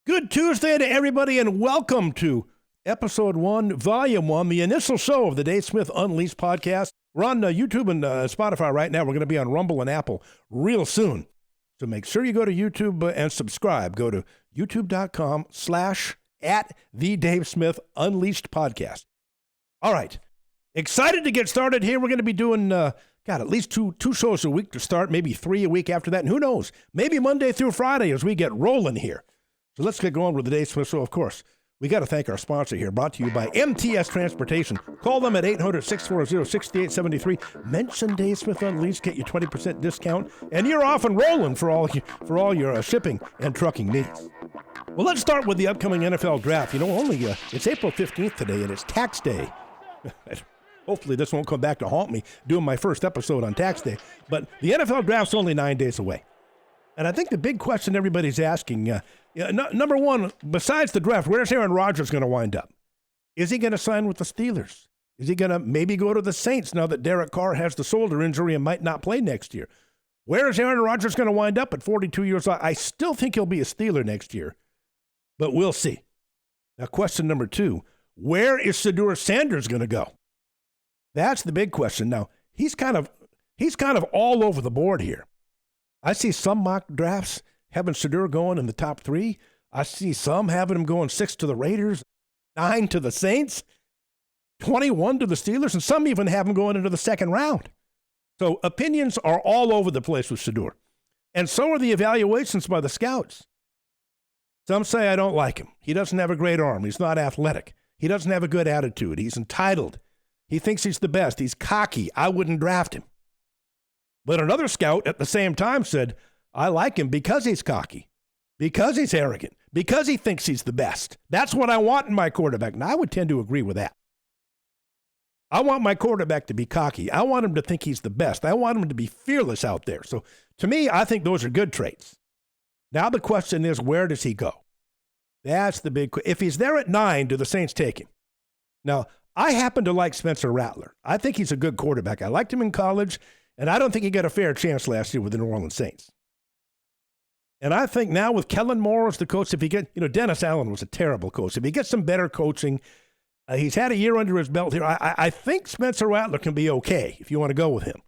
Good Tuesday to everybody, and welcome to Episode 1, Volume 1, the initial show of the Dave Smith Unleashed podcast. We're on YouTube and Spotify right now. We're going to be on Rumble and Apple real soon. So make sure you go to YouTube and subscribe. Go to youtube.com/@the Dave Smith Unleashed podcast. All right. Excited to get started here. We're going to be doing, at least two shows a week to start, maybe 3 a week after that. And who knows, maybe Monday through Friday as we get rolling here. So let's get going with the Dave Smith Show. Of course, we got to thank our sponsor here, brought to you by MTS Transportation. Call them at 800-640-6873. Mention Dave Smith Unleashed, get you 20% discount, and you're off and rolling for all your shipping and trucking needs. Well, let's start with the upcoming NFL draft. It's April 15th today, and it's tax day. Hopefully this won't come back to haunt me doing my first episode on tax day. But the NFL draft's only 9 days away. And I think the big question everybody's asking, number one, besides the draft, where's Aaron Rodgers going to wind up? Is he going to sign with the Steelers? Is he going to maybe go to the Saints now that Derek Carr has the shoulder injury and might not play next year? Where is Aaron Rodgers going to wind up at 42 years old? I still think he'll be a Steeler next year, but we'll see. Now, question number two, where is Shedeur Sanders going to go? That's the big question. Now, he's kind of all over the board here. I see some mock drafts having Shedeur going in the top 3. I see some having him going 6 to the Raiders, 9 to the Saints, 21 to the Steelers, and some even have him going into the second round. So opinions are all over the place with Shedeur. And so are the evaluations by the scouts. Some say I don't like him. He doesn't have a great arm. He's not athletic. He doesn't have a good attitude. He's entitled. He thinks he's the best. He's cocky. I wouldn't draft him. But another scout at the same time said, I like him because he's cocky, because he's arrogant, because he thinks he's the best. That's what I want in my quarterback. Now, I would tend to agree with that. I want my quarterback to be cocky. I want him to think he's the best. I want him to be fearless out there. So to me, I think those are good traits. Now the question is, where does he go? That's the big question. If he's there at 9, do the Saints take him? Now, I happen to like Spencer Rattler. I think he's a good quarterback. I liked him in college. And I don't think he got a fair chance last year with the New Orleans Saints. And I think now with Kellen Moore as the coach, if he get, Dennis Allen was a terrible coach. If he gets some better coaching, he's had a year under his belt here. I think Spencer Rattler can be okay if you want to go with him.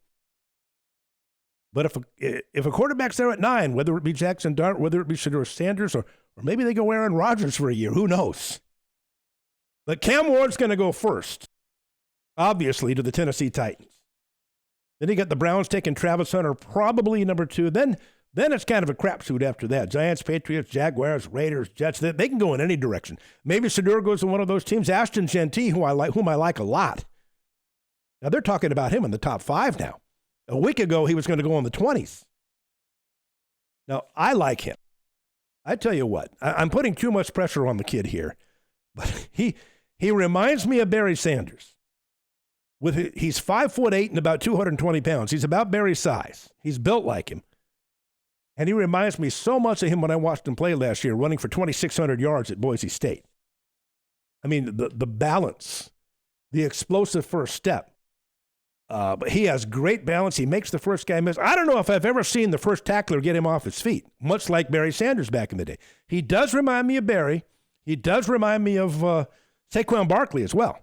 But if a quarterback's there at 9, whether it be Jackson Dart, whether it be Shedeur Sanders, or maybe they go Aaron Rodgers for a year, who knows? But Cam Ward's going to go first, obviously, to the Tennessee Titans. Then you got the Browns taking Travis Hunter, probably number 2. Then it's kind of a crapshoot after that. Giants, Patriots, Jaguars, Raiders, Jets, they can go in any direction. Maybe Shedeur goes to one of those teams. Ashton Genty, whom I like a lot. Now they're talking about him in the top 5 now. A week ago, he was going to go in the 20s. Now, I like him. I tell you what, I'm putting too much pressure on the kid here, but he reminds me of Barry Sanders. He's 5'8" and about 220 pounds. He's about Barry's size. He's built like him. And he reminds me so much of him when I watched him play last year, running for 2,600 yards at Boise State. I mean, the balance, the explosive first step. But he has great balance. He makes the first guy miss. I don't know if I've ever seen the first tackler get him off his feet, much like Barry Sanders back in the day. He does remind me of Barry. He does remind me of Saquon Barkley as well.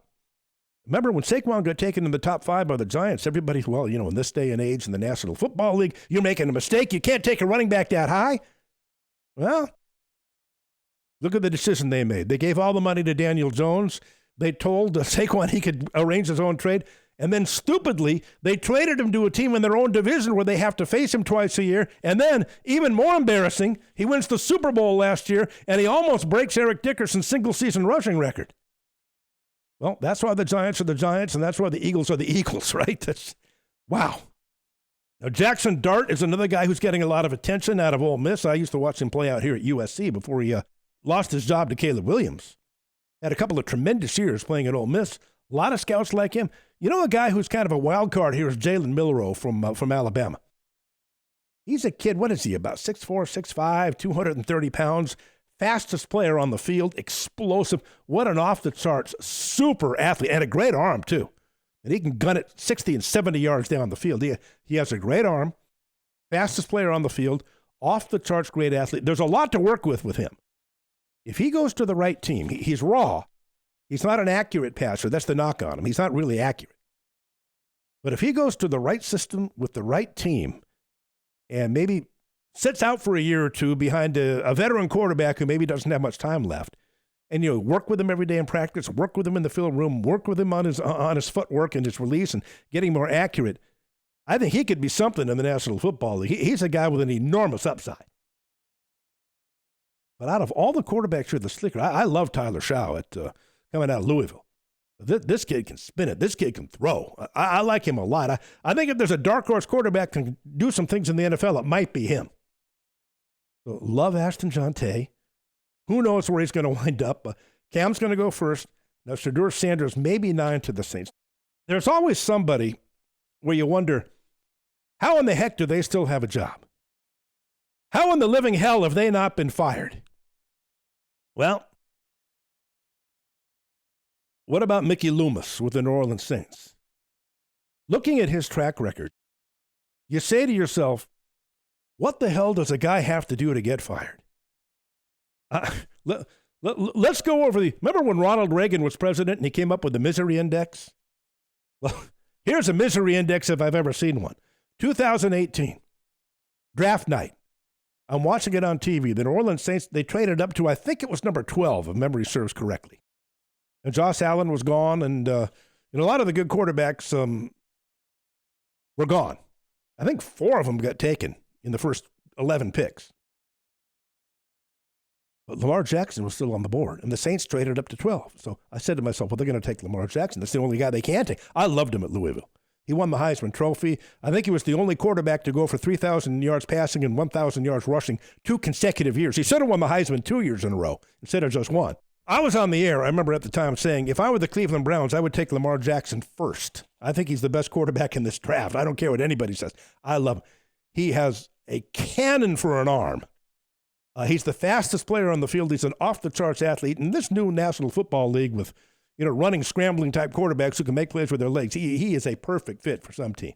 Remember when Saquon got taken in the top 5 by the Giants, everybody, in this day and age in the National Football League, you're making a mistake. You can't take a running back that high. Well, look at the decision they made. They gave all the money to Daniel Jones. They told Saquon he could arrange his own trade. And then stupidly, they traded him to a team in their own division where they have to face him twice a year. And then, even more embarrassing, he wins the Super Bowl last year, and he almost breaks Eric Dickerson's single-season rushing record. Well, that's why the Giants are the Giants, and that's why the Eagles are the Eagles, right? Wow. Now, Jackson Dart is another guy who's getting a lot of attention out of Ole Miss. I used to watch him play out here at USC before he lost his job to Caleb Williams. Had a couple of tremendous years playing at Ole Miss. A lot of scouts like him. A guy who's kind of a wild card here is Jalen Milroe from Alabama. He's a kid, what is he, about 6'4", 6'5", 230 pounds. Fastest player on the field, explosive. What an off-the-charts super athlete, and a great arm, too. And he can gun it 60 and 70 yards down the field. He has a great arm, fastest player on the field, off-the-charts great athlete. There's a lot to work with him. If he goes to the right team, he's raw. He's not an accurate passer. That's the knock on him. He's not really accurate. But if he goes to the right system with the right team and maybe sits out for a year or two behind a veteran quarterback who maybe doesn't have much time left, and work with him every day in practice, work with him in the film room, work with him on his footwork and his release and getting more accurate, I think he could be something in the National Football League. He's a guy with an enormous upside. But out of all the quarterbacks here, the slicker, I love Tyler Shaw coming out of Louisville. This kid can spin it. This kid can throw. I like him a lot. I think if there's a dark horse quarterback can do some things in the NFL, it might be him. So love Ashton Jante. Who knows where he's going to wind up? Cam's going to go first. Now, Shedeur Sanders, maybe 9 to the Saints. There's always somebody where you wonder, how in the heck do they still have a job? How in the living hell have they not been fired? Well, what about Mickey Loomis with the New Orleans Saints? Looking at his track record, you say to yourself, what the hell does a guy have to do to get fired? Let's go over remember when Ronald Reagan was president and he came up with the misery index? Well, here's a misery index if I've ever seen one. 2018, draft night. I'm watching it on TV. The New Orleans Saints, they traded up to, I think it was number 12, if memory serves correctly. And Josh Allen was gone, and a lot of the good quarterbacks were gone. I think 4 of them got taken in the first 11 picks. But Lamar Jackson was still on the board, and the Saints traded up to 12. So I said to myself, well, they're going to take Lamar Jackson. That's the only guy they can take. I loved him at Louisville. He won the Heisman Trophy. I think he was the only quarterback to go for 3,000 yards passing and 1,000 yards rushing 2 consecutive years. He should have won the Heisman 2 years in a row instead of just 1. I was on the air, I remember at the time saying, if I were the Cleveland Browns, I would take Lamar Jackson first. I think he's the best quarterback in this draft. I don't care what anybody says. I love him. He has a cannon for an arm. He's the fastest player on the field. He's an off-the-charts athlete. In this new National Football League with running, scrambling type quarterbacks who can make plays with their legs, he is a perfect fit for some team.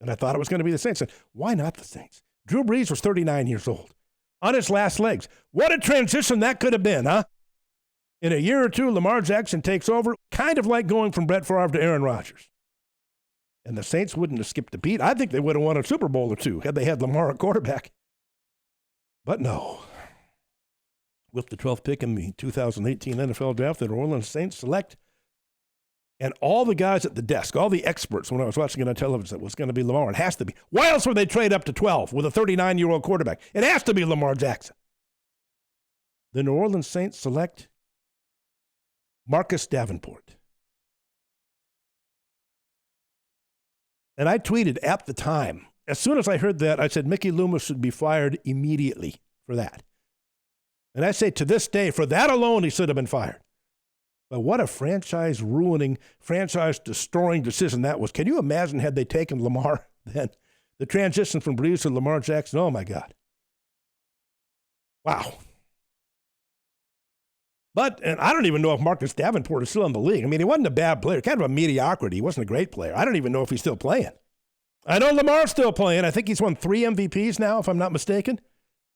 And I thought it was going to be the Saints. And why not the Saints? Drew Brees was 39 years old, on his last legs. What a transition that could have been, huh? In a year or two, Lamar Jackson takes over, kind of like going from Brett Favre to Aaron Rodgers. And the Saints wouldn't have skipped a beat. I think they would have won a Super Bowl or 2 had they had Lamar at quarterback. But no. With the 12th pick in the 2018 NFL Draft, the New Orleans Saints select. And all the guys at the desk, all the experts, when I was watching it on television, said, well, it's going to be Lamar. It has to be. Why else would they trade up to 12 with a 39-year-old quarterback? It has to be Lamar Jackson. The New Orleans Saints select Marcus Davenport. And I tweeted at the time, as soon as I heard that, I said Mickey Loomis should be fired immediately for that. And I say to this day, for that alone, he should have been fired. But what a franchise-ruining, franchise-destroying decision that was. Can you imagine had they taken Lamar then? The transition from Brees to Lamar Jackson, oh my God. Wow. And I don't even know if Marcus Davenport is still in the league. I mean, he wasn't a bad player, kind of a mediocrity. He wasn't a great player. I don't even know if he's still playing. I know Lamar's still playing. I think he's won 3 MVPs now, if I'm not mistaken.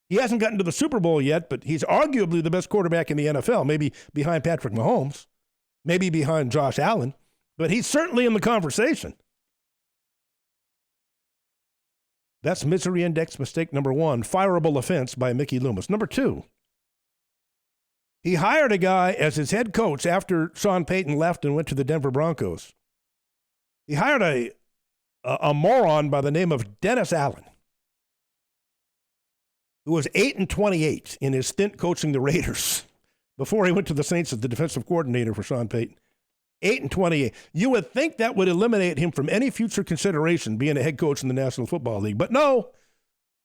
He hasn't gotten to the Super Bowl yet, but he's arguably the best quarterback in the NFL, maybe behind Patrick Mahomes, maybe behind Josh Allen, but he's certainly in the conversation. That's misery index mistake number 1, fireable offense by Mickey Loomis. Number 2, he hired a guy as his head coach after Sean Payton left and went to the Denver Broncos. He hired a moron by the name of Dennis Allen, who was 8-28 in his stint coaching the Raiders before he went to the Saints as the defensive coordinator for Sean Payton. 8-28. You would think that would eliminate him from any future consideration being a head coach in the National Football League. But no,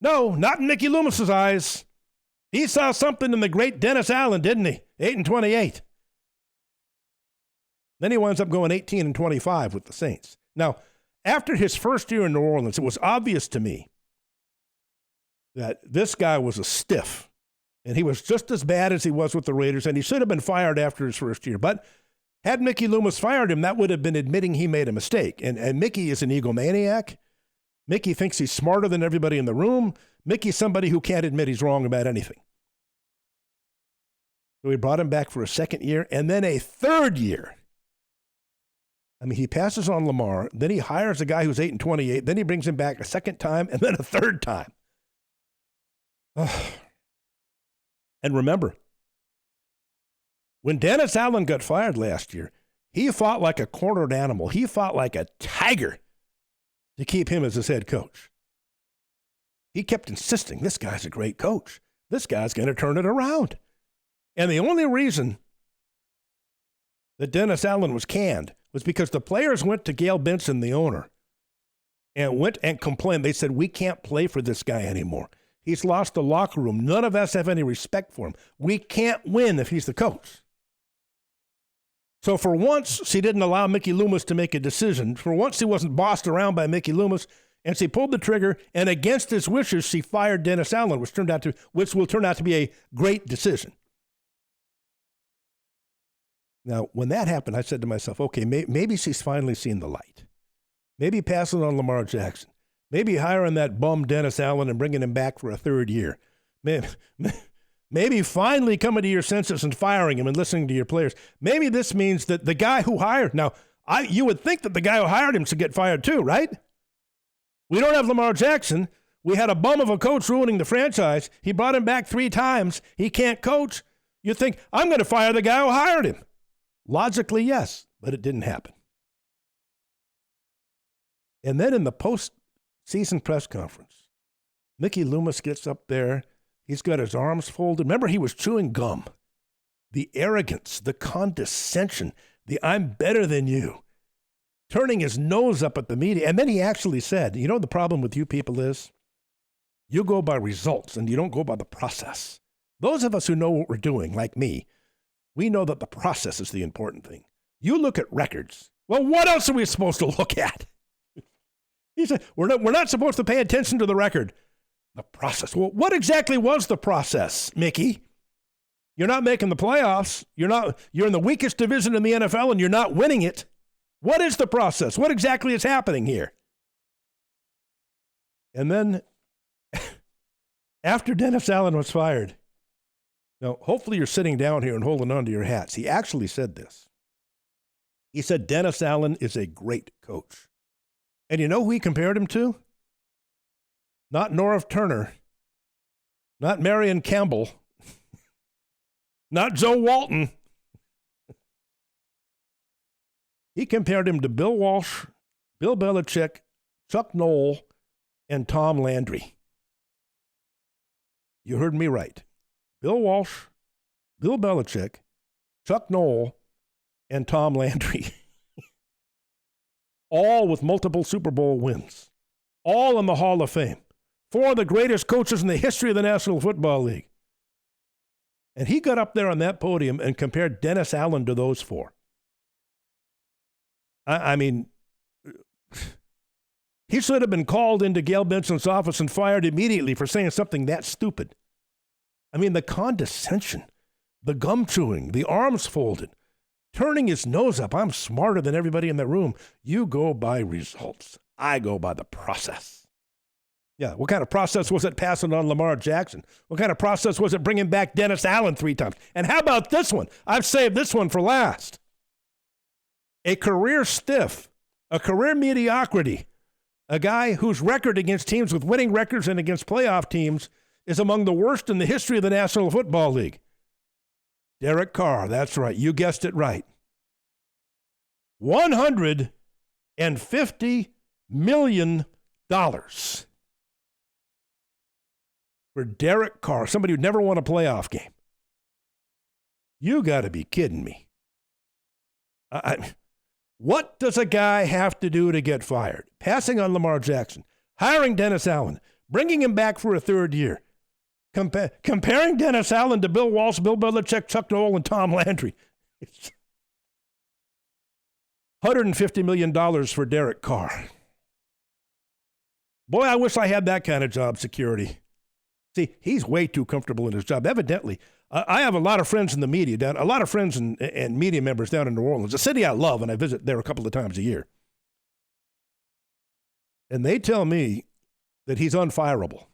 not in Mickey Loomis's eyes. He saw something in the great Dennis Allen, didn't he? 8-28. Then he winds up going 18-25 with the Saints. Now, after his first year in New Orleans, it was obvious to me that this guy was a stiff, and he was just as bad as he was with the Raiders, and he should have been fired after his first year. But had Mickey Loomis fired him, that would have been admitting he made a mistake. And Mickey is an egomaniac. Mickey thinks he's smarter than everybody in the room. Mickey's somebody who can't admit he's wrong about anything. So he brought him back for a second year and then a third year. I mean, he passes on Lamar, then he hires a guy who's 8-28, then he brings him back a second time and then a third time. And remember, when Dennis Allen got fired last year, he fought like a cornered animal. He fought like a tiger to keep him as his head coach. He kept insisting, this guy's a great coach. This guy's going to turn it around. And the only reason that Dennis Allen was canned was because the players went to Gail Benson, the owner, and went and complained. They said, we can't play for this guy anymore. He's lost the locker room. None of us have any respect for him. We can't win if he's the coach. So for once, she didn't allow Mickey Loomis to make a decision. For once, he wasn't bossed around by Mickey Loomis, and she pulled the trigger, and against his wishes, she fired Dennis Allen, which will turn out to be a great decision. Now, when that happened, I said to myself, okay, maybe she's finally seen the light. Maybe passing on Lamar Jackson. Maybe hiring that bum Dennis Allen and bringing him back for a third year. Maybe finally coming to your senses and firing him and listening to your players. Maybe this means that the guy who hired, now, you would think that the guy who hired him should get fired too, right? We don't have Lamar Jackson. We had a bum of a coach ruining the franchise. He brought him back 3 times. He can't coach. You think, I'm going to fire the guy who hired him. Logically, yes, but it didn't happen. And then in the post-season press conference, Mickey Loomis gets up there. He's got his arms folded. Remember, he was chewing gum. The arrogance, the condescension, the I'm better than you, turning his nose up at the media. And then he actually said, you know, the problem with you people is you go by results and you don't go by the process. Those of us who know what we're doing, like me, we know that the process is the important thing. You look at records. Well, what else are we supposed to look at? He said, we're not supposed to pay attention to the record. The process. Well, what exactly was the process, Mickey? You're not making the playoffs. You're in the weakest division in the NFL and you're not winning it. What is the process? What exactly is happening here? And then after Dennis Allen was fired, now hopefully you're sitting down here and holding on to your hats. He actually said this. He said Dennis Allen is a great coach. And you know who he compared him to? Not Nora Turner, not Marion Campbell, not Joe Walton. He compared him to Bill Walsh, Bill Belichick, Chuck Noll, and Tom Landry. You heard me right. Bill Walsh, Bill Belichick, Chuck Noll, and Tom Landry. All with multiple Super Bowl wins. All in the Hall of Fame. 4 of the greatest coaches in the history of the National Football League. And he got up there on that podium and compared Dennis Allen to those 4. I mean, he should have been called into Gail Benson's office and fired immediately for saying something that stupid. I mean, the condescension, the gum chewing, the arms folded, turning his nose up. I'm smarter than everybody in the room. You go by results. I go by the process. Yeah, what kind of process was it passing on Lamar Jackson? What kind of process was it bringing back Dennis Allen 3 times? And how about this one? I've saved this one for last. A career stiff, a career mediocrity, a guy whose record against teams with winning records and against playoff teams is among the worst in the history of the National Football League. Derek Carr, that's right. You guessed it right. $150 million for Derek Carr, somebody who'd never won a playoff game. You got to be kidding me. What does a guy have to do to get fired? Passing on Lamar Jackson, hiring Dennis Allen, bringing him back for a third year, comparing Dennis Allen to Bill Walsh, Bill Belichick, Chuck Noll, and Tom Landry. $150 million for Derek Carr. Boy, I wish I had that kind of job security. See, he's way too comfortable in his job. Evidently, I have a lot of friends in the media a lot of friends and media members down in New Orleans, a city I love, and I visit there a couple of times a year. And they tell me that he's unfireable.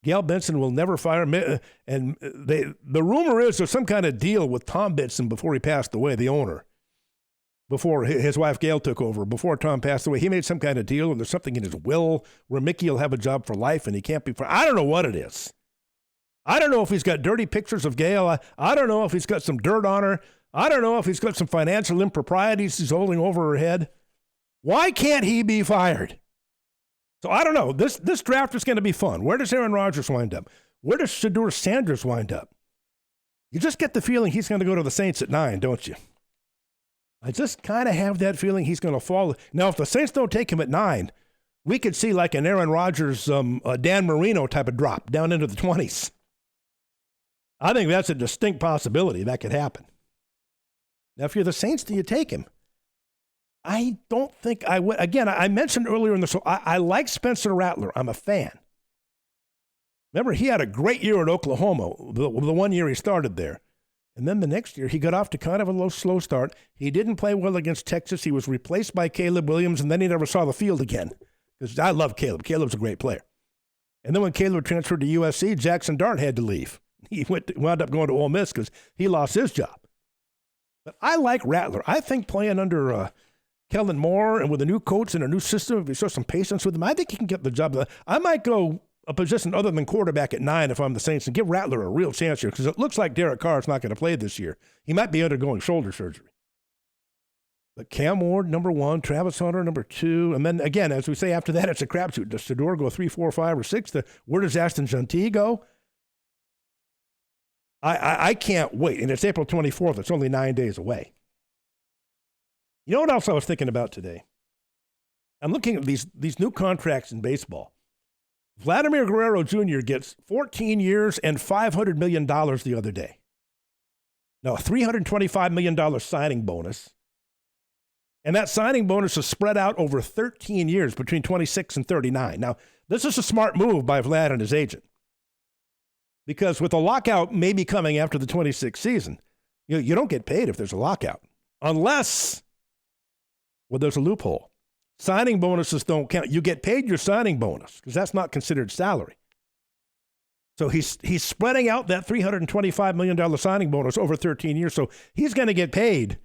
Gail Benson will never fire him. And the rumor is there's some kind of deal with Tom Benson before he passed away, the owner. Before his wife Gail took over, before Tom passed away, he made some kind of deal, and there's something in his will where Mickey will have a job for life and he can't be fired. I don't know what it is. I don't know if he's got dirty pictures of Gail. I don't know if he's got some dirt on her. I don't know if he's got some financial improprieties he's holding over her head. Why can't he be fired? So I don't know. This draft is going to be fun. Where does Aaron Rodgers wind up? Where does Shedeur Sanders wind up? You just get the feeling he's going to go to the Saints at 9, don't you? I just kind of have that feeling he's going to fall. Now, if the Saints don't take him at 9, we could see like an Aaron Rodgers, Dan Marino type of drop down into the 20s. I think that's a distinct possibility that could happen. Now, if you're the Saints, do you take him? I don't think I would. Again, I mentioned earlier in the show, I like Spencer Rattler. I'm a fan. Remember, he had a great year at Oklahoma, the 1 year he started there. And then the next year, he got off to kind of a slow start. He didn't play well against Texas. He was replaced by Caleb Williams, and then he never saw the field again. Because I love Caleb. Caleb's a great player. And then when Caleb transferred to USC, Jackson Dart had to leave. He wound up going to Ole Miss because he lost his job. But I like Rattler. I think playing under Kellen Moore and with a new coach and a new system, if you show some patience with him, I think he can get the job. I might go a position other than quarterback at 9 if I'm the Saints and give Rattler a real chance here because it looks like Derek Carr's not going to play this year. He might be undergoing shoulder surgery. But Cam Ward, number 1, Travis Hunter, number 2, and then again, as we say after that, it's a crapshoot. Does Shedeur go 3, 4, 5, or 6? Where does Ashton Gentil go? I can't wait, and it's April 24th. It's only 9 days away. You know what else I was thinking about today? I'm looking at these new contracts in baseball. Vladimir Guerrero Jr. gets 14 years and $500 million the other day. Now, a $325 million signing bonus. And that signing bonus is spread out over 13 years between 26 and 39. Now, this is a smart move by Vlad and his agent. Because with a lockout maybe coming after the 26th season, you don't get paid if there's a lockout. Unless, well, there's a loophole. Signing bonuses don't count. You get paid your signing bonus because that's not considered salary. So he's spreading out that $325 million signing bonus over 13 years. So he's going to get paid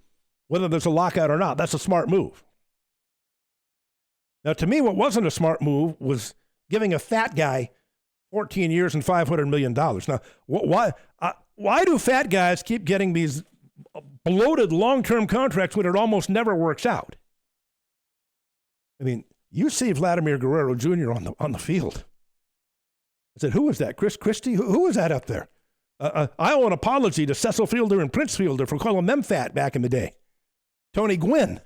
whether there's a lockout or not. That's a smart move. Now, to me, what wasn't a smart move was giving a fat guy 14 years and $500 million. Now, why do fat guys keep getting these bloated long-term contracts when it almost never works out? I mean, you see Vladimir Guerrero Jr. on the field. I said, who was that? Chris Christie? Who was that up there? I owe an apology to Cecil Fielder and Prince Fielder for calling them fat back in the day. Tony Gwynn.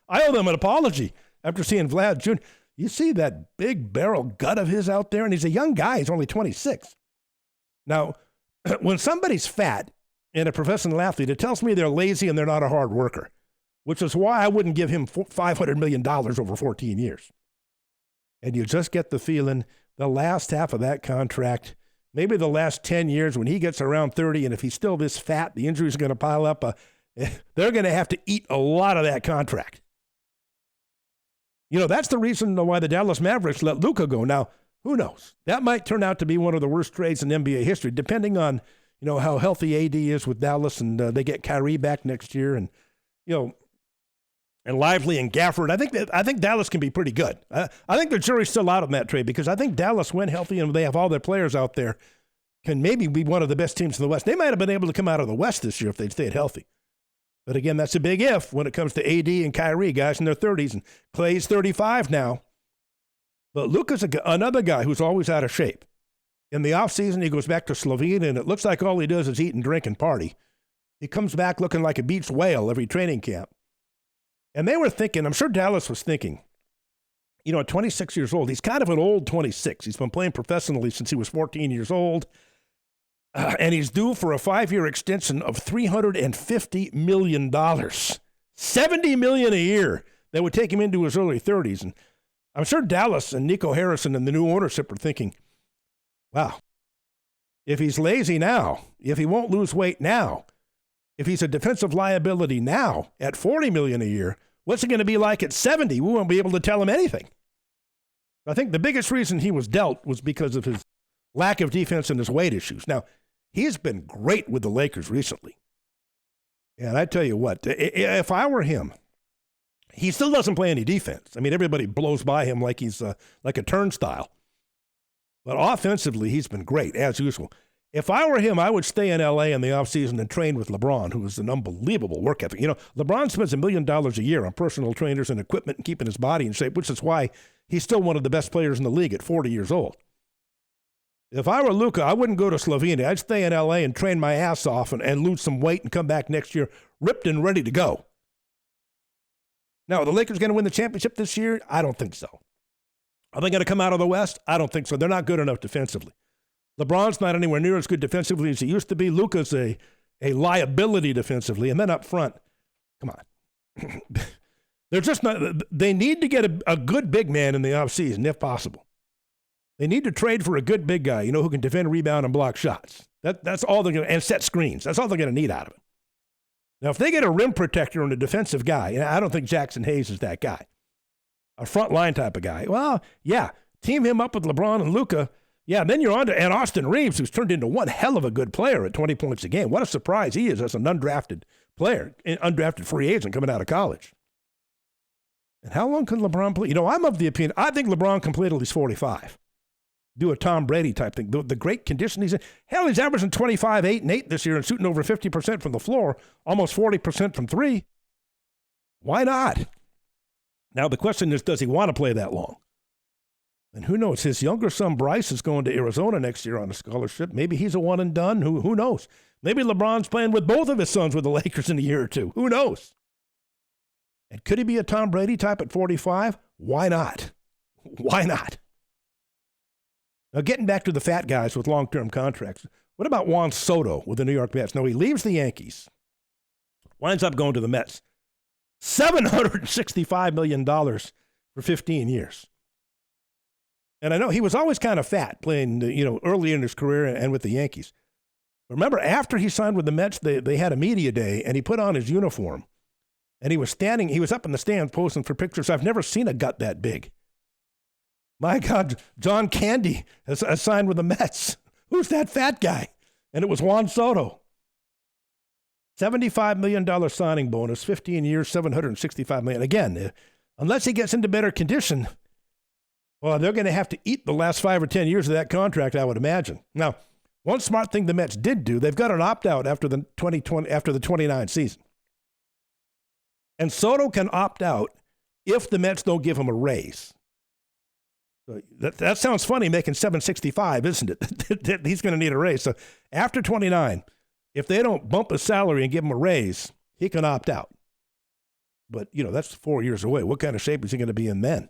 I owe them an apology after seeing Vlad Jr. You see that big barrel gut of his out there, and he's a young guy. He's only 26. Now, when somebody's fat and a professional athlete, it tells me they're lazy and they're not a hard worker, which is why I wouldn't give him $500 million over 14 years. And you just get the feeling the last half of that contract, maybe the last 10 years when he gets around 30, and if he's still this fat, the injuries are going to pile up. They're going to have to eat a lot of that contract. You know, that's the reason why the Dallas Mavericks let Luka go. Now, who knows? That might turn out to be one of the worst trades in NBA history, depending on, how healthy AD is with Dallas, and they get Kyrie back next year, and, and Lively and Gafford. I think Dallas can be pretty good. I think the jury's still out on that trade because I think Dallas, when healthy and they have all their players out there, can maybe be one of the best teams in the West. They might have been able to come out of the West this year if they'd stayed healthy. But again, that's a big if when it comes to AD and Kyrie, guys in their 30s. And Clay's 35 now. But Luka's another guy who's always out of shape. In the offseason, he goes back to Slovenia, and it looks like all he does is eat and drink and party. He comes back looking like a beached whale every training camp. And they were thinking, I'm sure Dallas was thinking, at 26 years old, he's kind of an old 26. He's been playing professionally since he was 14 years old. And he's due for a 5-year extension of $350 million. $70 million a year that would take him into his early 30s. And I'm sure Dallas and Nico Harrison and the new ownership are thinking, wow, if he's lazy now, if he won't lose weight now, if he's a defensive liability now at $40 million a year, what's it going to be like at 70? We won't be able to tell him anything. I think the biggest reason he was dealt was because of his lack of defense and his weight issues. Now, he's been great with the Lakers recently. And I tell you what, if I were him, he still doesn't play any defense. I mean, everybody blows by him like he's like a turnstile. But offensively, he's been great, as usual. If I were him, I would stay in L.A. in the offseason and train with LeBron, who is an unbelievable work ethic. You know, LeBron spends $1 million a year on personal trainers and equipment and keeping his body in shape, which is why he's still one of the best players in the league at 40 years old. If I were Luka, I wouldn't go to Slovenia. I'd stay in L.A. and train my ass off and lose some weight and come back next year ripped and ready to go. Now, are the Lakers going to win the championship this year? I don't think so. Are they going to come out of the West? I don't think so. They're not good enough defensively. LeBron's not anywhere near as good defensively as he used to be. Luka's a liability defensively. And then up front, come on. They're just not. They need to get a good big man in the offseason, if possible. They need to trade for a good big guy, who can defend, rebound, and block shots. That's all they're going to, and set screens. That's all they're going to need out of it. Now, if they get a rim protector and a defensive guy, I don't think Jackson Hayes is that guy, a front line type of guy. Well, yeah, team him up with LeBron and Luka. Yeah, then you're on to Austin Reeves, who's turned into one hell of a good player at 20 points a game. What a surprise he is as an undrafted player, an undrafted free agent coming out of college. And how long can LeBron play? I'm of the opinion, I think LeBron can play till he's 45. Do a Tom Brady type thing. The great condition he's in. Hell, he's averaging 25, 8, and 8 this year and shooting over 50% from the floor, almost 40% from three. Why not? Now, the question is, does he want to play that long? And who knows? His younger son, Bryce, is going to Arizona next year on a scholarship. Maybe he's a one and done. Who knows? Maybe LeBron's playing with both of his sons with the Lakers in a year or two. Who knows? And could he be a Tom Brady type at 45? Why not? Why not? Now, getting back to the fat guys with long-term contracts, what about Juan Soto with the New York Mets? Now, he leaves the Yankees, winds up going to the Mets. $765 million for 15 years. And I know he was always kind of fat playing, early in his career and with the Yankees. Remember, after he signed with the Mets, they had a media day, and he put on his uniform. And he was up in the stands posing for pictures. I've never seen a gut that big. My God, John Candy has signed with the Mets. Who's that fat guy? And it was Juan Soto. $75 million signing bonus, 15 years, $765 million. Again, unless he gets into better condition, well, they're going to have to eat the last 5 or 10 years of that contract, I would imagine. Now, one smart thing the Mets did do, they've got an opt-out after the 29 season. And Soto can opt out if the Mets don't give him a raise. So that sounds funny, making $765, isn't it? He's going to need a raise. So after 29, if they don't bump his salary and give him a raise, he can opt out. But, that's 4 years away. What kind of shape is he going to be in then?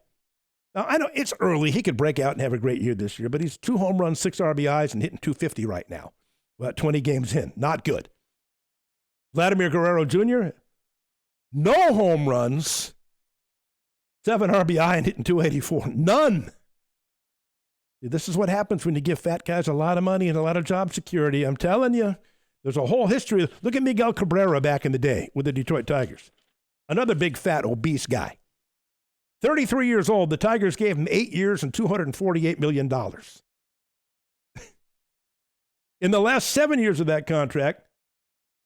Now, I know it's early. He could break out and have a great year this year, but he's 2 home runs, 6 RBIs, and hitting .250 right now. About 20 games in. Not good. Vladimir Guerrero Jr., no home runs, 7 RBI, and hitting .284. None. This is what happens when you give fat guys a lot of money and a lot of job security. I'm telling you, there's a whole history. Look at Miguel Cabrera back in the day with the Detroit Tigers. Another big, fat, obese guy. 33 years old, the Tigers gave him 8 years and $248 million. In the last 7 years of that contract,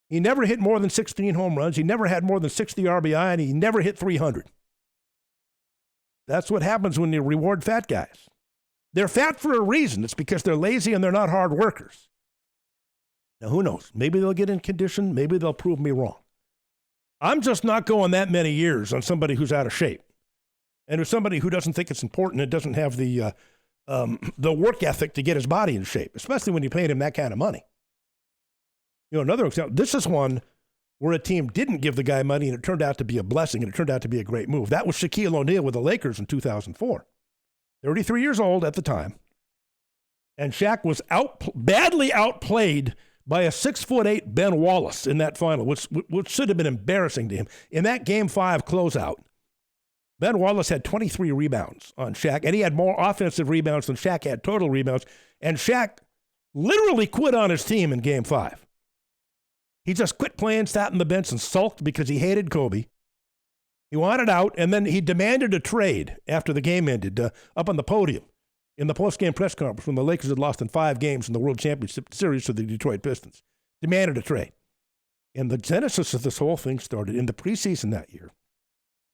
he never hit more than 16 home runs. He never had more than 60 RBI, and he never hit 300. That's what happens when you reward fat guys. They're fat for a reason. It's because they're lazy and they're not hard workers. Now, who knows? Maybe they'll get in condition. Maybe they'll prove me wrong. I'm just not going that many years on somebody who's out of shape. And with somebody who doesn't think it's important and doesn't have the work ethic to get his body in shape, especially when you paid him that kind of money. Another example, this is one where a team didn't give the guy money and it turned out to be a blessing and it turned out to be a great move. That was Shaquille O'Neal with the Lakers in 2004. 33 years old at the time. And Shaq was badly outplayed by a 6'8" Ben Wallace in that final, which should have been embarrassing to him. In that Game 5 closeout, Ben Wallace had 23 rebounds on Shaq, and he had more offensive rebounds than Shaq had total rebounds. And Shaq literally quit on his team in Game 5. He just quit playing, sat on the bench, and sulked because he hated Kobe. He wanted out, and then he demanded a trade after the game ended up on the podium. in the postgame press conference when the Lakers had lost in 5 games in the World Championship Series to the Detroit Pistons. Demanded a trade. And the genesis of this whole thing started in the preseason that year.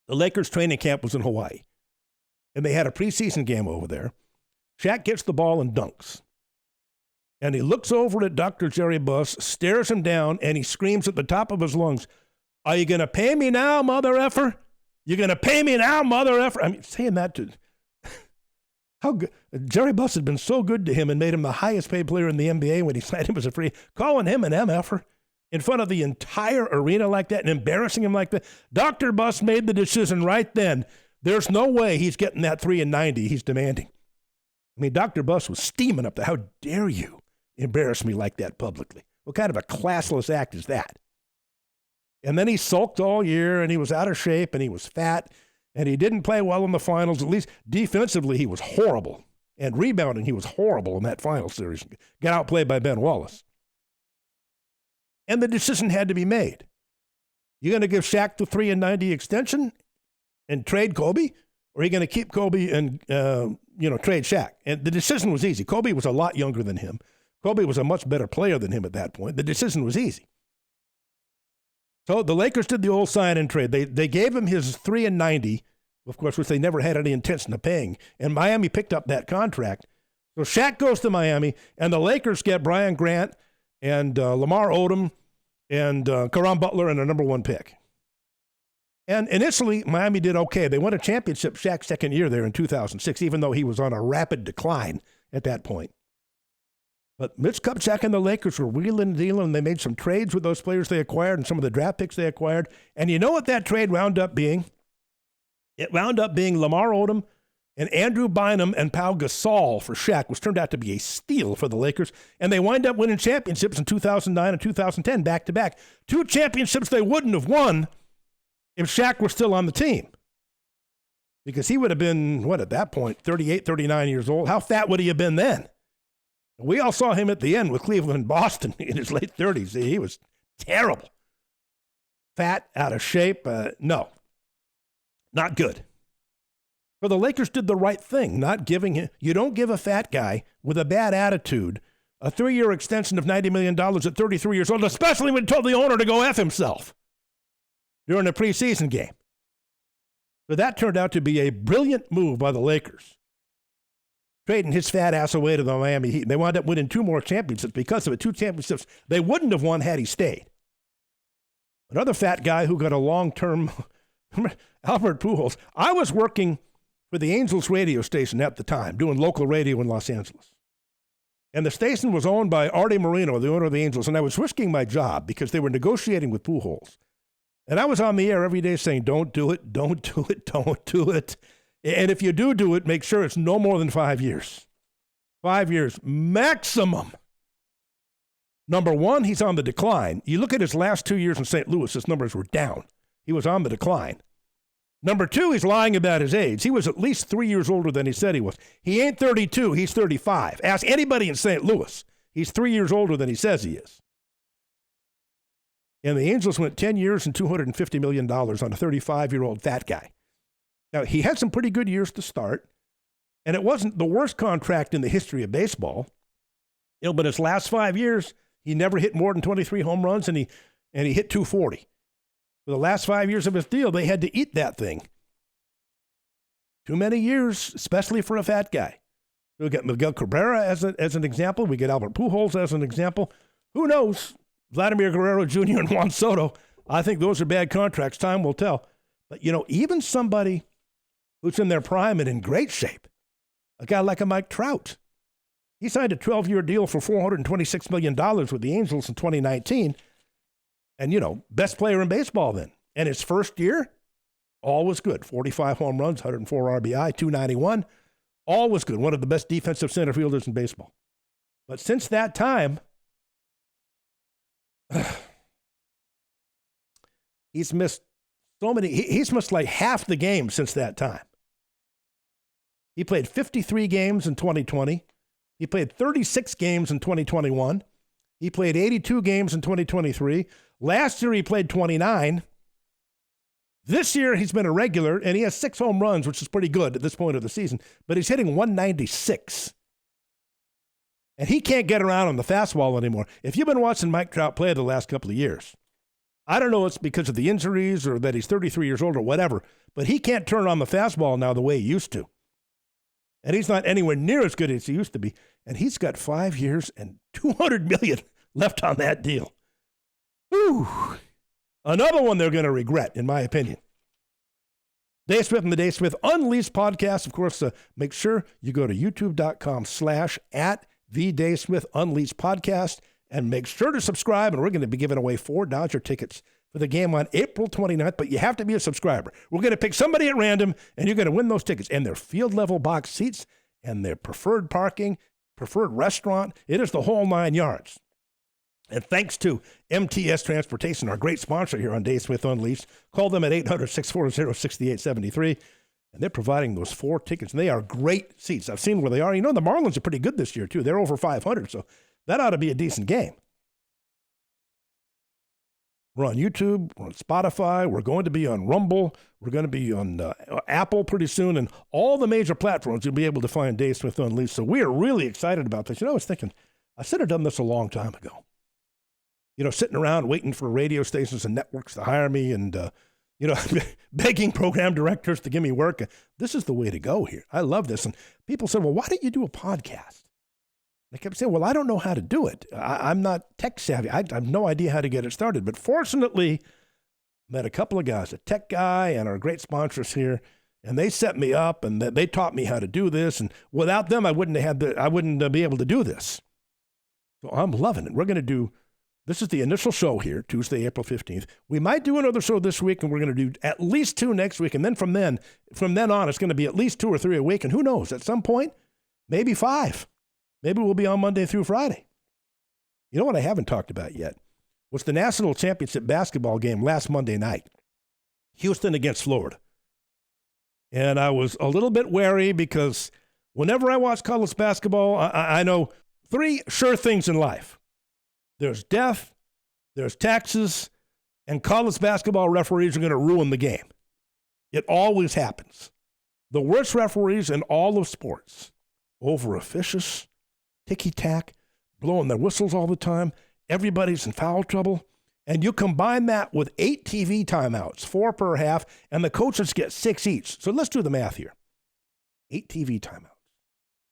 The Lakers training camp was in Hawaii. And they had a preseason game over there. Shaq gets the ball and dunks. And he looks over at Dr. Jerry Buss, stares him down, and he screams at the top of his lungs, "Are you going to pay me now, mother effer? You going to pay me now, mother effer?" I mean, saying that to... How good. Jerry Buss had been so good to him and made him the highest paid player in the NBA when he signed him as a free. Calling him an MFer in front of the entire arena like that and embarrassing him like that. Dr. Buss made the decision right then. There's no way he's getting that 3 and 90 he's demanding. I mean, Dr. Buss was steaming up there. How dare you embarrass me like that publicly? What kind of a classless act is that? And then he sulked all year, and he was out of shape, and he was fat, and he didn't play well in the finals. At least defensively, he was horrible. And rebounding, he was horrible in that final series. Got outplayed by Ben Wallace. And the decision had to be made. You going to give Shaq the 3 and 90 extension and trade Kobe? Or are you going to keep Kobe and, trade Shaq? And the decision was easy. Kobe was a lot younger than him. Kobe was a much better player than him at that point. The decision was easy. So the Lakers did the old sign and trade. They gave him his 3 and 90, of course, which they never had any intention of paying. And Miami picked up that contract. So Shaq goes to Miami, and the Lakers get Brian Grant and Lamar Odom and Caron Butler and a number 1 pick. And initially, Miami did okay. They won a championship Shaq's second year there in 2006, even though he was on a rapid decline at that point. But Mitch Kupchak and the Lakers were wheeling and dealing, and they made some trades with those players they acquired and some of the draft picks they acquired. And you know what that trade wound up being? It wound up being Lamar Odom and Andrew Bynum and Pau Gasol for Shaq, which turned out to be a steal for the Lakers. And they wind up winning championships in 2009 and 2010 back-to-back. 2 championships they wouldn't have won if Shaq were still on the team. Because he would have been, at that point, 38, 39 years old. How fat would he have been then? We all saw him at the end with Cleveland and Boston in his late 30s. He was terrible. Fat, out of shape. No. Not good. But the Lakers did the right thing, not giving him. You don't give a fat guy with a bad attitude a 3-year extension of $90 million at 33 years old, especially when he told the owner to go F himself during a preseason game. So that turned out to be a brilliant move by the Lakers, trading his fat ass away to the Miami Heat. And they wound up winning 2 more championships because of it, 2 championships they wouldn't have won had he stayed. Another fat guy who got a long-term, Albert Pujols. I was working for the Angels radio station at the time, doing local radio in Los Angeles. And the station was owned by Artie Moreno, the owner of the Angels, and I was risking my job because they were negotiating with Pujols. And I was on the air every day saying, don't do it, don't do it, don't do it. And if you do it, make sure it's no more than 5 years. 5 years maximum. Number 1, he's on the decline. You look at his last 2 years in St. Louis, his numbers were down. He was on the decline. Number 2, he's lying about his age. He was at least 3 years older than he said he was. He ain't 32, he's 35. Ask anybody in St. Louis. He's 3 years older than he says he is. And the Angels went 10 years and $250 million on a 35-year-old fat guy. Now, he had some pretty good years to start, and it wasn't the worst contract in the history of baseball. But his last 5 years, he never hit more than 23 home runs, and he hit 240. For the last 5 years of his deal, they had to eat that thing. Too many years, especially for a fat guy. We got Miguel Cabrera as an example. We get Albert Pujols as an example. Who knows? Vladimir Guerrero Jr. and Juan Soto. I think those are bad contracts. Time will tell. But, even somebody who's in their prime and in great shape, a guy like a Mike Trout, he signed a 12-year deal for $426 million with the Angels in 2019. And, best player in baseball then. And his first year, all was good. 45 home runs, 104 RBI, 291. All was good. One of the best defensive center fielders in baseball. But since that time, he's missed so many. He's missed like half the games since that time. He played 53 games in 2020. He played 36 games in 2021. He played 82 games in 2023. Last year, he played 29. This year, he's been a regular, and he has 6 home runs, which is pretty good at this point of the season, but he's hitting 196. And he can't get around on the fastball anymore. If you've been watching Mike Trout play the last couple of years, I don't know if it's because of the injuries or that he's 33 years old or whatever, but he can't turn on the fastball now the way he used to. And he's not anywhere near as good as he used to be. And he's got 5 years and $200 million left on that deal. Whew. Another one they're going to regret, in my opinion. Dave Smith and the Dave Smith Unleashed podcast. Of course, make sure you go to youtube.com/@TheDaveSmithUnleashed podcast and make sure to subscribe. And we're going to be giving away 4 Dodger tickets for the game on April 29th, but you have to be a subscriber. We're going to pick somebody at random, and you're going to win those tickets. And they're field-level box seats, and they're preferred parking, preferred restaurant. It is the whole 9 yards. And thanks to MTS Transportation, our great sponsor here on Dave Smith Unleashed. Call them at 800-640-6873, and they're providing those 4 tickets. And they are great seats. I've seen where they are. You know, the Marlins are pretty good this year, too. They're over 500, so that ought to be a decent game. We're on YouTube. We're on Spotify. We're going to be on Rumble. We're going to be on Apple pretty soon. And all the major platforms, you'll be able to find Dave Smith Unleashed. So we are really excited about this. You know, I was thinking, I should have done this a long time ago. You know, sitting around waiting for radio stations and networks to hire me and, you know, begging program directors to give me work. This is the way to go here. I love this. And people said, well, why don't you do a podcast? I kept saying, well, I don't know how to do it. I'm not tech savvy. I have no idea how to get it started. But fortunately, met a couple of guys, a tech guy and our great sponsors here, and they set me up and they taught me how to do this. And without them, I wouldn't be able to do this. So I'm loving it. We're going to do. This is the initial show here, Tuesday, April 15th. We might do another show this week, and we're going to do at least 2 next week. And then from then on, it's going to be at least 2 or 3 a week. And who knows, at some point, maybe 5. Maybe we'll be on Monday through Friday. You know what I haven't talked about yet was the National Championship basketball game last Monday night, Houston against Florida. And I was a little bit wary because whenever I watch college basketball, I know 3 sure things in life. There's death, there's taxes, and college basketball referees are going to ruin the game. It always happens. The worst referees in all of sports, over officious, ticky-tack, blowing their whistles all the time, everybody's in foul trouble, and you combine that with 8 TV timeouts, 4 per half, and the coaches get 6 each. So let's do the math here. 8 TV timeouts.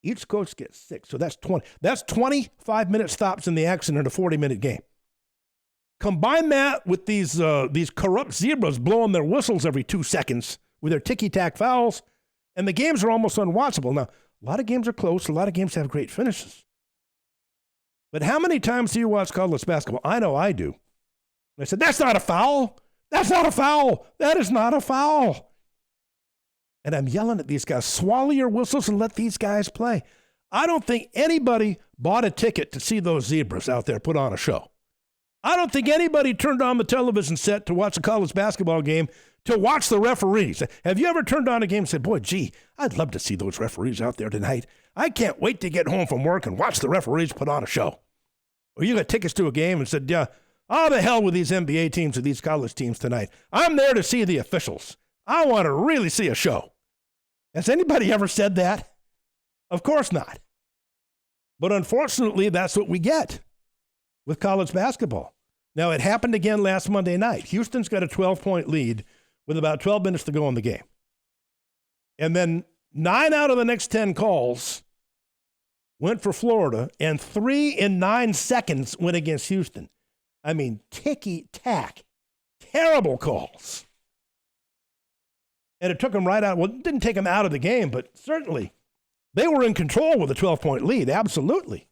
Each coach gets 6, so that's 20. That's 25-minute stops in the action in a 40-minute game. Combine that with these corrupt zebras blowing their whistles every 2 seconds with their ticky-tack fouls, and the games are almost unwatchable. Now, a lot of games are close. A lot of games have great finishes. But how many times do you watch college basketball? I know I do. I said, that's not a foul. That's not a foul. That is not a foul. And I'm yelling at these guys, swallow your whistles and let these guys play. I don't think anybody bought a ticket to see those zebras out there put on a show. I don't think anybody turned on the television set to watch a college basketball game to watch the referees. Have you ever turned on a game and said, boy, gee, I'd love to see those referees out there tonight. I can't wait to get home from work and watch the referees put on a show. Or you got tickets to a game and said, yeah, oh, the hell with these NBA teams or these college teams tonight. I'm there to see the officials. I want to really see a show. Has anybody ever said that? Of course not. But unfortunately, that's what we get with college basketball. Now, it happened again last Monday night. Houston's got a 12-point lead with about 12 minutes to go in the game. And then 9 out of the next 10 calls went for Florida, and 3 in 9 seconds went against Houston. I mean, ticky-tack, terrible calls. And it took them right out. Well, it didn't take them out of the game, but certainly they were in control with a 12-point lead, absolutely.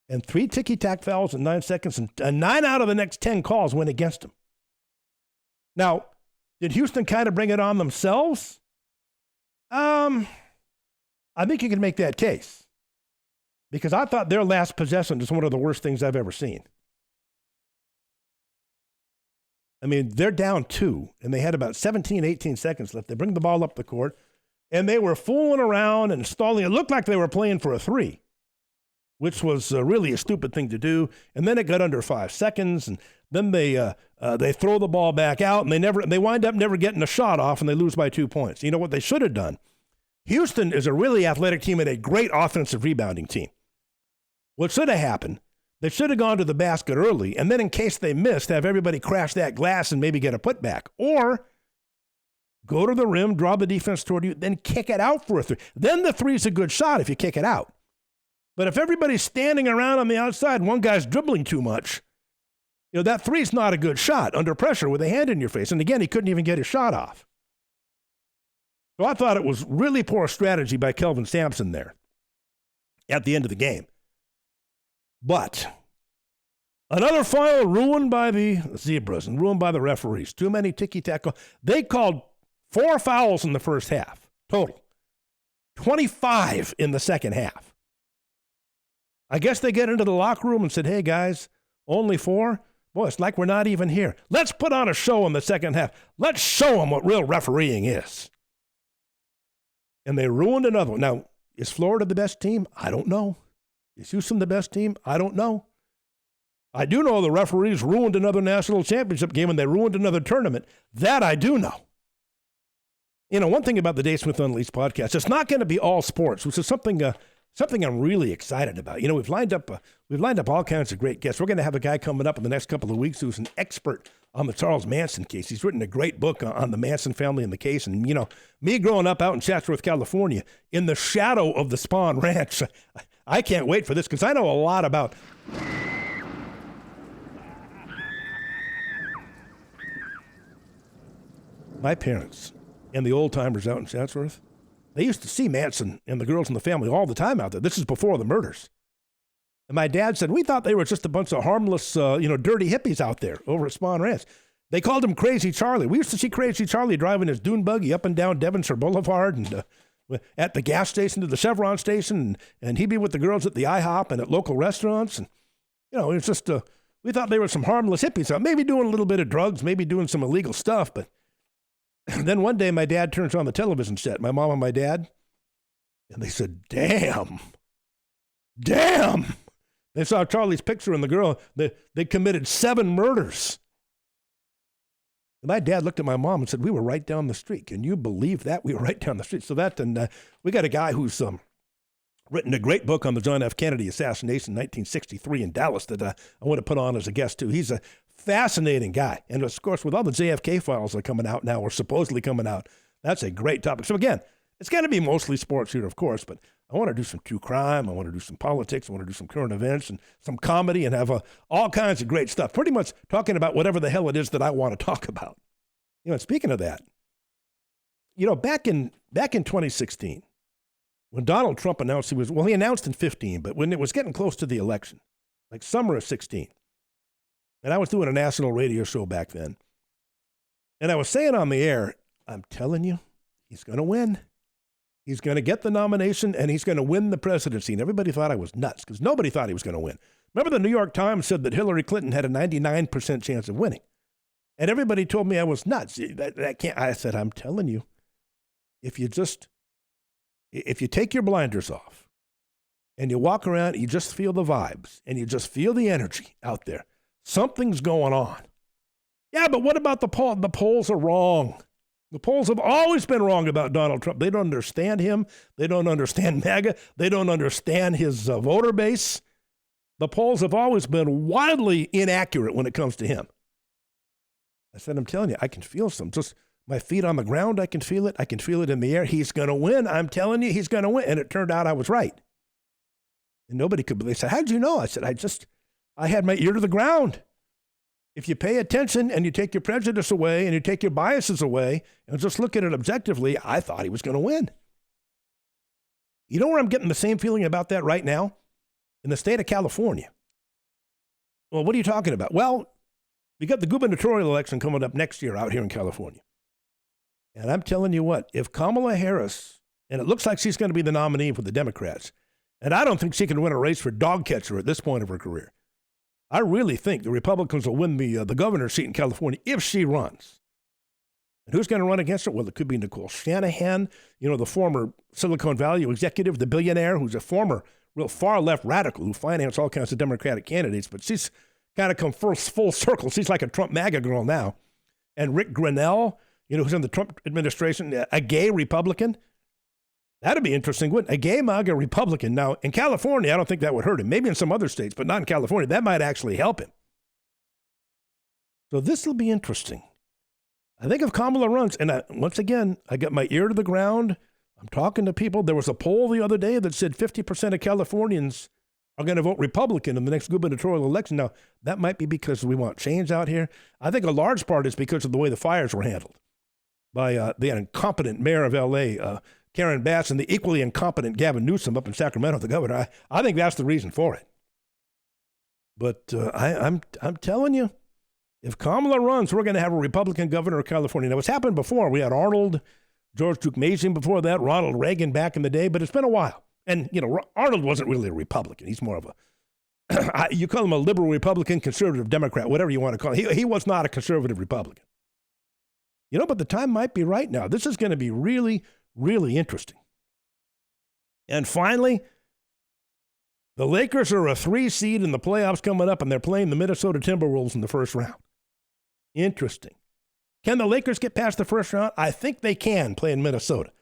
And 3 ticky-tack fouls in 9 seconds, and 9 out of the next 10 calls went against them. Now, did Houston kind of bring it on themselves? I think you can make that case. Because I thought their last possession was one of the worst things I've ever seen. I mean, they're down 2, and they had about 17, 18 seconds left. They bring the ball up the court, and they were fooling around and stalling. It looked like they were playing for a 3. which was really a stupid thing to do. And then it got under 5 seconds, and then they throw the ball back out, and they wind up never getting a shot off, and they lose by 2 points. You know what they should have done? Houston is a really athletic team and a great offensive rebounding team. What should have happened, they should have gone to the basket early, and then in case they missed, have everybody crash that glass and maybe get a putback. Or go to the rim, draw the defense toward you, then kick it out for a three. Then the three's a good shot if you kick it out. But if everybody's standing around on the outside, one guy's dribbling too much, that three's not a good shot under pressure with a hand in your face. And again, he couldn't even get his shot off. So I thought it was really poor strategy by Kelvin Sampson there at the end of the game. But another final ruined by the Zebras and ruined by the referees. Too many ticky-tack. They called 4 fouls in the first half, total. 25 in the second half. I guess they get into the locker room and said, hey, guys, only 4? Boy, it's like we're not even here. Let's put on a show in the second half. Let's show them what real refereeing is. And they ruined another one. Now, is Florida the best team? I don't know. Is Houston the best team? I don't know. I do know the referees ruined another national championship game and they ruined another tournament. That I do know. One thing about the Dave Smith Unleashed podcast, it's not going to be all sports, which is something I'm really excited about. We've lined up all kinds of great guests. We're going to have a guy coming up in the next couple of weeks who's an expert on the Charles Manson case. He's written a great book on the Manson family and the case. And, me growing up out in Chatsworth, California, in the shadow of the Spahn Ranch, I can't wait for this because I know a lot about. My parents and the old timers out in Chatsworth, they used to see Manson and the girls in the family all the time out there. This is before the murders. And my dad said, we thought they were just a bunch of harmless, dirty hippies out there over at Spahn Ranch. They called him Crazy Charlie. We used to see Crazy Charlie driving his dune buggy up and down Devonshire Boulevard and at the gas station to the Chevron station. And he'd be with the girls at the IHOP and at local restaurants. And, it's just, we thought they were some harmless hippies out, maybe doing a little bit of drugs, maybe doing some illegal stuff. But then one day my dad turns on the television set, my mom and my dad, and they said, damn. They saw Charlie's picture and the girl, they committed 7 murders. And my dad looked at my mom and said, we were right down the street. Can you believe that? We were right down the street. So we got a guy who's written a great book on the John F. Kennedy assassination in 1963 in Dallas that I want to put on as a guest too. He's a fascinating guy. And of course, with all the JFK files that are coming out now, or supposedly coming out, that's a great topic. So again, it's going to be mostly sports here, of course, but I want to do some true crime. I want to do some politics. I want to do some current events and some comedy and have all kinds of great stuff. Pretty much talking about whatever the hell it is that I want to talk about. And speaking of that, back in 2016, when Donald Trump announced he announced in 15, but when it was getting close to the election, like summer of 16, and I was doing a national radio show back then, and I was saying on the air, I'm telling you, he's going to win. He's going to get the nomination, and he's going to win the presidency. And everybody thought I was nuts because nobody thought he was going to win. Remember, the New York Times said that Hillary Clinton had a 99% chance of winning. And everybody told me I was nuts. I said, I'm telling you, if you take your blinders off and you walk around, you just feel the vibes and you just feel the energy out there, something's going on. Yeah, but what about the poll? The polls are wrong. The polls have always been wrong about Donald Trump. They don't understand him. They don't understand MAGA. They don't understand his voter base. The polls have always been wildly inaccurate when it comes to him. I said, I'm telling you, I can feel just my feet on the ground. I can feel it. I can feel it in the air. He's going to win. I'm telling you, he's going to win. And it turned out I was right. And nobody could believe. They said, how'd you know? I said, I had my ear to the ground. If you pay attention and you take your prejudice away and you take your biases away and just look at it objectively, I thought he was going to win. You know where I'm getting the same feeling about that right now? In the state of California. Well, what are you talking about? Well, we got the gubernatorial election coming up next year out here in California. And I'm telling you what, if Kamala Harris, and it looks like she's going to be the nominee for the Democrats, and I don't think she can win a race for dog catcher at this point of her career. I really think the Republicans will win the governor's seat in California if she runs. And who's going to run against her? Well, it could be Nicole Shanahan, the former Silicon Valley executive, the billionaire who's a former real far-left radical who financed all kinds of Democratic candidates, but she's kind of come full circle. She's like a Trump MAGA girl now. And Rick Grenell, who's in the Trump administration, a gay Republican. That'd be interesting, wouldn't it? A gay MAGA Republican. Now, in California, I don't think that would hurt him. Maybe in some other states, but not in California. That might actually help him. So this will be interesting. I think if Kamala runs, and once again, I got my ear to the ground. I'm talking to people. There was a poll the other day that said 50% of Californians are going to vote Republican in the next gubernatorial election. Now, that might be because we want change out here. I think a large part is because of the way the fires were handled by the incompetent mayor of L.A., Karen Bass, and the equally incompetent Gavin Newsom up in Sacramento, the governor. I think that's the reason for it. But I'm telling you, if Kamala runs, we're going to have a Republican governor of California. Now, what's happened before, we had Arnold, George Duke Mason before that, Ronald Reagan back in the day, but it's been a while. And, Arnold wasn't really a Republican. He's more of you call him a liberal Republican, conservative Democrat, whatever you want to call him. He was not a conservative Republican. But the time might be right now. This is going to be really, really interesting. And finally, the Lakers are a 3 seed in the playoffs coming up, and they're playing the Minnesota Timberwolves in the first round. Interesting. Can the Lakers get past the first round? I think they can play in Minnesota.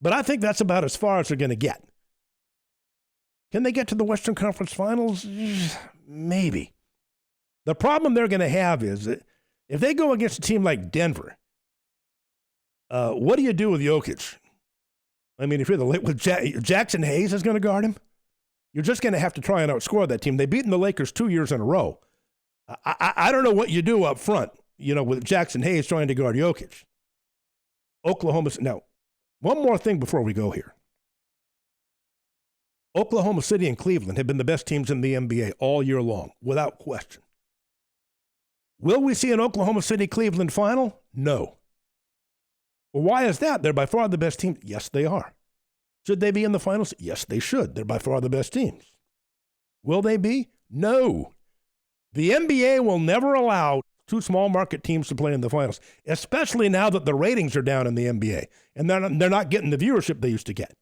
But I think that's about as far as they're going to get. Can they get to the Western Conference Finals? Maybe. The problem they're going to have is that if they go against a team like Denver, what do you do with Jokic? I mean, if you're Jackson Hayes is going to guard him, you're just going to have to try and outscore that team. They've beaten the Lakers 2 years in a row. I don't know what you do up front, with Jackson Hayes trying to guard Jokic. Oklahoma. Now, one more thing before we go here. Oklahoma City and Cleveland have been the best teams in the NBA all year long, without question. Will we see an Oklahoma City-Cleveland final? No. Well, why is that? They're by far the best team. Yes, they are. Should they be in the finals? Yes, they should. They're by far the best teams. Will they be? No. The NBA will never allow 2 small market teams to play in the finals, especially now that the ratings are down in the NBA, and they're not getting the viewership they used to get.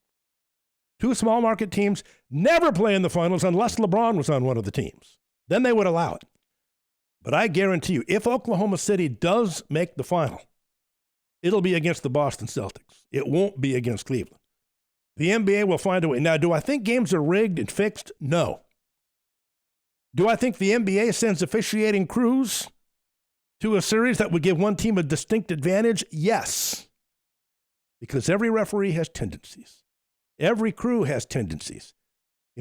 2 small market teams never play in the finals unless LeBron was on one of the teams. Then they would allow it. But I guarantee you, if Oklahoma City does make the final, it'll be against the Boston Celtics. It won't be against Cleveland. The NBA will find a way. Now, do I think games are rigged and fixed? No. Do I think the NBA sends officiating crews to a series that would give one team a distinct advantage? Yes. Because every referee has tendencies. Every crew has tendencies.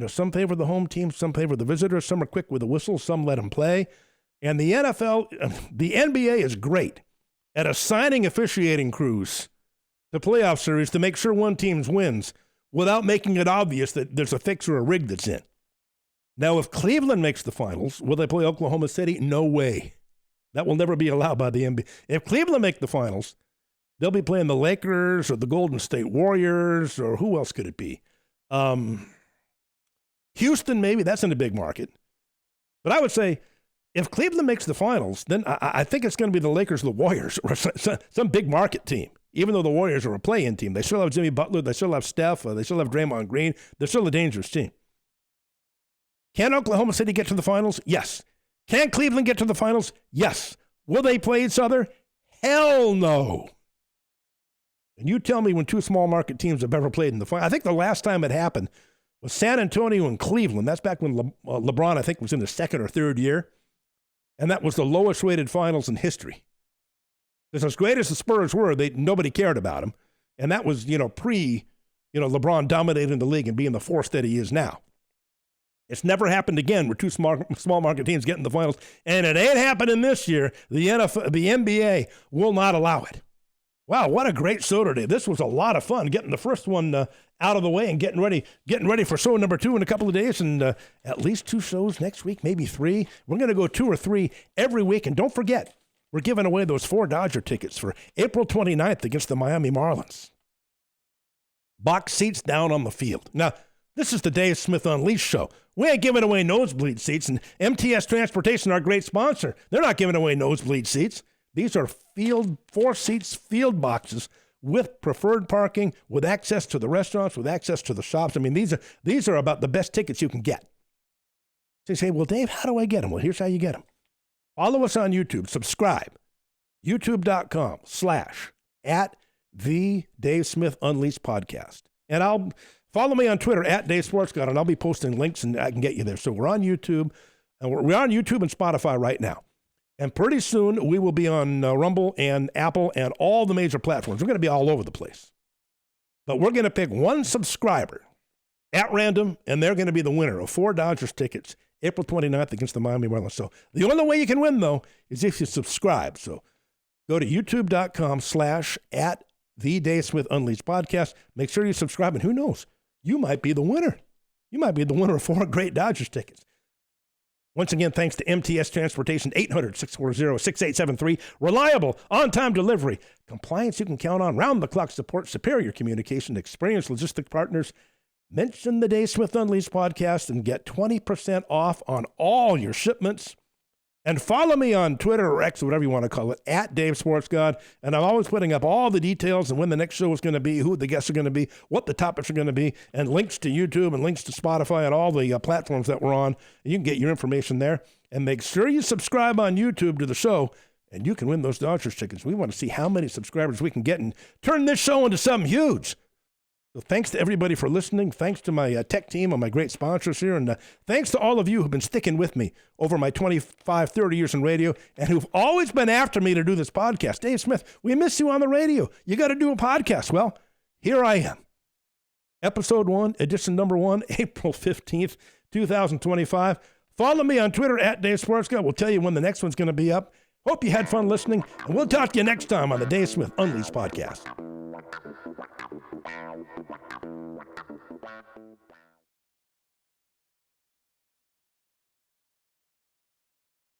Some favor the home team, some favor the visitors, some are quick with the whistle, some let them play. And the NBA is great at assigning officiating crews to playoff series to make sure one team wins without making it obvious that there's a fix or a rig that's in. Now, if Cleveland makes the finals, will they play Oklahoma City? No way. That will never be allowed by the NBA. If Cleveland make the finals, they'll be playing the Lakers or the Golden State Warriors, or who else could it be? Houston, maybe. That's in a big market. But I would say if Cleveland makes the finals, then I think it's going to be the Lakers or the Warriors or some big market team, even though the Warriors are a play-in team. They still have Jimmy Butler. They still have Steph. They still have Draymond Green. They're still a dangerous team. Can Oklahoma City get to the finals? Yes. Can Cleveland get to the finals? Yes. Will they play each other? Hell no. And you tell me when 2 small market teams have ever played in the final. I think the last time it happened was San Antonio and Cleveland. That's back when LeBron, I think, was in the 2nd or 3rd year. And that was the lowest rated finals in history. Because as great as the Spurs were, nobody cared about them. And that was, LeBron dominating the league and being the force that he is now. It's never happened again where 2 small market teams get in the finals. And it ain't happening this year. The NBA will not allow it. Wow, what a great show today. This was a lot of fun, getting the first one out of the way and getting ready for show number 2 in a couple of days, and at least 2 shows next week, maybe 3. We're going to go 2 or 3 every week. And don't forget, we're giving away those 4 Dodger tickets for April 29th against the Miami Marlins. Box seats down on the field. Now, this is the Dave Smith Unleashed show. We ain't giving away nosebleed seats, and MTS Transportation, our great sponsor, they're not giving away nosebleed seats. These are 4 seats field boxes with preferred parking, with access to the restaurants, with access to the shops. I mean, these are about the best tickets you can get. So you say, well, Dave, how do I get them? Well, here's how you get them. Follow us on YouTube. Subscribe. YouTube.com/@the-Dave-Smith-Unleashed-Podcast. And follow me on Twitter @DaveSportsGod, and I'll be posting links and I can get you there. So we're on YouTube, and we're on YouTube and Spotify right now. And pretty soon we will be on Rumble and Apple and all the major platforms. We're going to be all over the place. But we're going to pick one subscriber at random, and they're going to be the winner of 4 Dodgers tickets April 29th against the Miami Marlins. So the only way you can win, though, is if you subscribe. So go to youtube.com/@the-Dave-Smith-Unleashed-Podcast. Make sure you subscribe, and who knows? You might be the winner. You might be the winner of 4 great Dodgers tickets. Once again, thanks to MTS Transportation, 800-640-6873. Reliable, on-time delivery. Compliance you can count on. Round-the-clock support. Superior communication. Experienced logistic partners. Mention the Dave Smith Unleashed podcast and get 20% off on all your shipments. And follow me on Twitter or X, or whatever you want to call it, @DaveSportsGod. And I'm always putting up all the details and when the next show is going to be, who the guests are going to be, what the topics are going to be, and links to YouTube and links to Spotify and all the platforms that we're on. And you can get your information there. And make sure you subscribe on YouTube to the show, and you can win those Dodgers tickets. We want to see how many subscribers we can get and turn this show into something huge. So thanks to everybody for listening. Thanks to my tech team and my great sponsors here. And thanks to all of you who've been sticking with me over my 25, 30 years in radio and who've always been after me to do this podcast. Dave Smith, we miss you on the radio. You got to do a podcast. Well, here I am. Episode 1, edition number 1, April 15th, 2025. Follow me on Twitter @DaveSportsGod. We'll tell you when the next one's going to be up. Hope you had fun listening, and we'll talk to you next time on the Dave Smith Unleashed podcast.